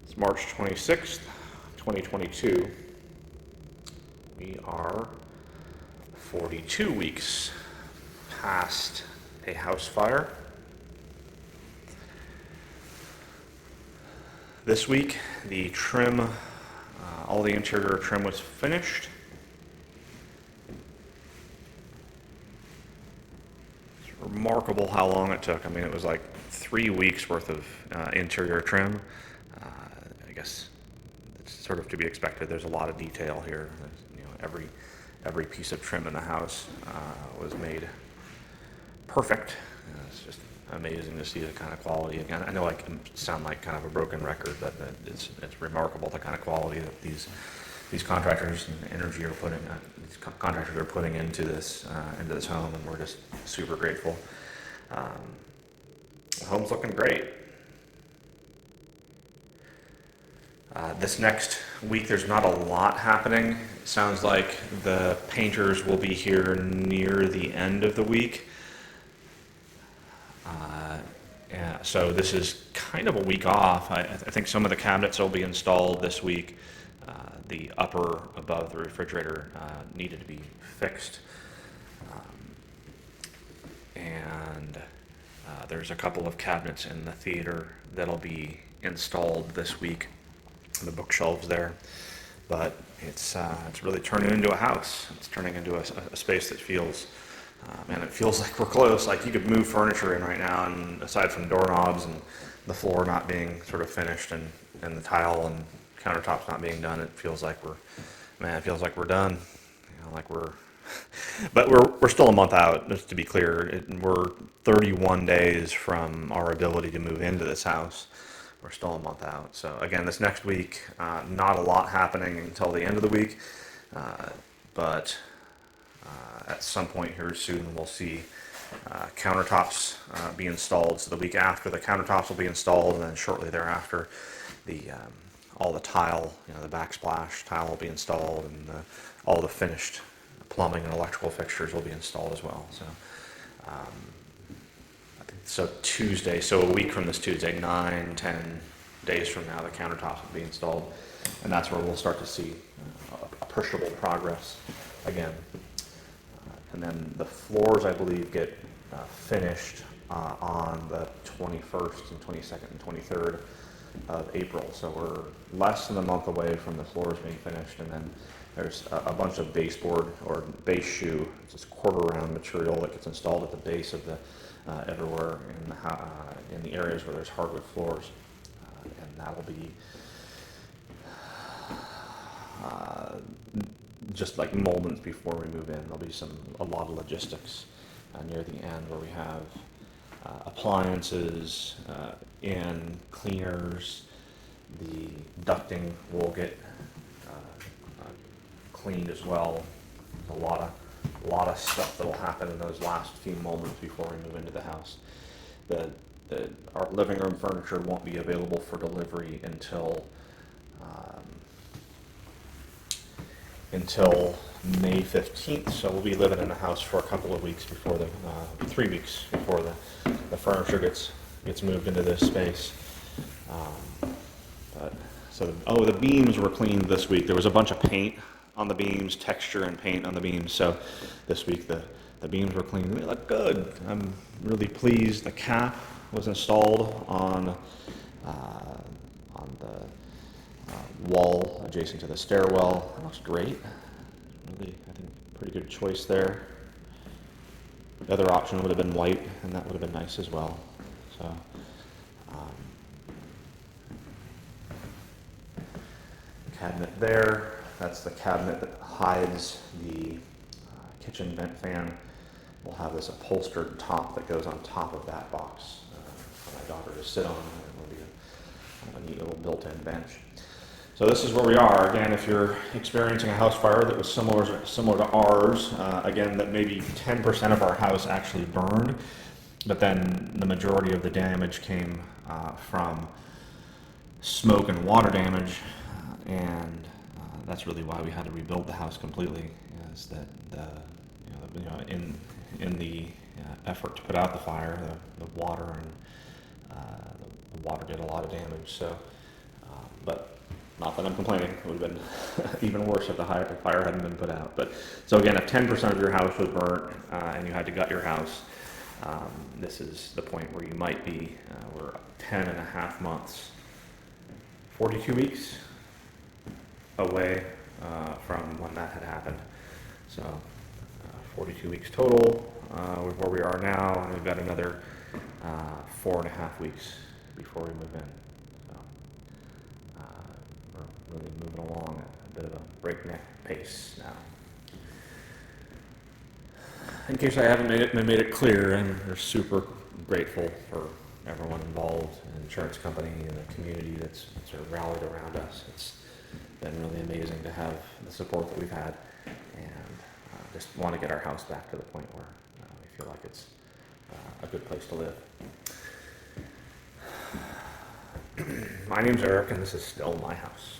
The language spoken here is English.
It's March 26th, 2022. We are 42 weeks past a house fire. This week, the trim, all the interior trim was finished. It's remarkable how long it took. I mean, it was like 3 weeks worth of interior trim. I guess it's sort of to be expected. There's a lot of detail here. Every piece of trim in the house was made perfect. It's just amazing to see the kind of quality. Again, I know I can sound like kind of a broken record, but it's remarkable the kind of quality that these contractors and energy are putting contractors are putting into this home, and we're just super grateful. The home's looking great. This next week, there's not a lot happening. It sounds like the painters will be here near the end of the week. So this is kind of a week off. I think some of the cabinets will be installed this week. The upper above the refrigerator needed to be fixed. And there's a couple of cabinets in the theater that'll be installed this week. The bookshelves there, but it's really turning into a house. It's turning into a space that feels, man, it feels like we're close. Like you could move furniture in right now, and aside from doorknobs and the floor not being sort of finished, and the tile and countertops not being done, it feels like we're done. But we're still a month out. Just to be clear, we're 31 days from our ability to move into this house. We're still a month out. So again, this next week, not a lot happening until the end of the week, but at some point here soon, we'll see countertops be installed. So the week after, the countertops will be installed, and then shortly thereafter, all the tile, the backsplash tile will be installed, and all the finished plumbing and electrical fixtures will be installed as well. So Tuesday, so a week from this Tuesday, 9-10 days from now, the countertops will be installed, and that's where we'll start to see appreciable progress again. And then the floors, I believe, get finished on the 21st and 22nd and 23rd of April. So we're less than a month away from the floors being finished, and then there's a bunch of baseboard or base shoe. It's this quarter round material that gets installed at the base of the everywhere in the areas where there's hardwood floors, and that will be just like moments before we move in. There'll be a lot of logistics near the end where we have appliances in, cleaners. The ducting will get cleaned as well. There's a lot of stuff that will happen in those last few moments before we move into the house. Our living room furniture won't be available for delivery until May 15th. So we'll be living in the house for a couple of weeks before 3 weeks before the furniture gets moved into this space. The beams were cleaned this week. There was a bunch of paint on the beams, texture and paint on the beams. So this week the beams were cleaned. They look good. I'm really pleased. The cap was installed on the wall adjacent to the stairwell. It looks great. Really, I think pretty good choice there. The other option would have been white, and that would have been nice as well. So. Cabinet there. That's the cabinet that hides the kitchen vent fan. We'll have this upholstered top that goes on top of that box for my daughter to sit on, and it'll be a neat little built-in bench. So this is where we are. Again, if you're experiencing a house fire that was similar to ours, again, that maybe 10% of our house actually burned, but then the majority of the damage came from smoke and water damage, and that's really why we had to rebuild the house completely. Is that in the effort to put out the fire, the water did a lot of damage. So but not that I'm complaining. It would have been even worse if the fire hadn't been put out. But so again, if 10% of your house was burnt and you had to gut your house, this is the point where you might be. We're 10 and a half months, 42 weeks away from when that had happened. So 42 weeks total with where we are now, and we've got another 4.5 weeks before we move in. So we're really moving along at a bit of a breakneck pace now. In case I haven't made it clear, and we're super grateful for everyone involved, the insurance company and the community that's sort of rallied around us. It's been really amazing to have the support that we've had, and just want to get our house back to the point where we feel like it's a good place to live. My name's Eric, and this is still my house.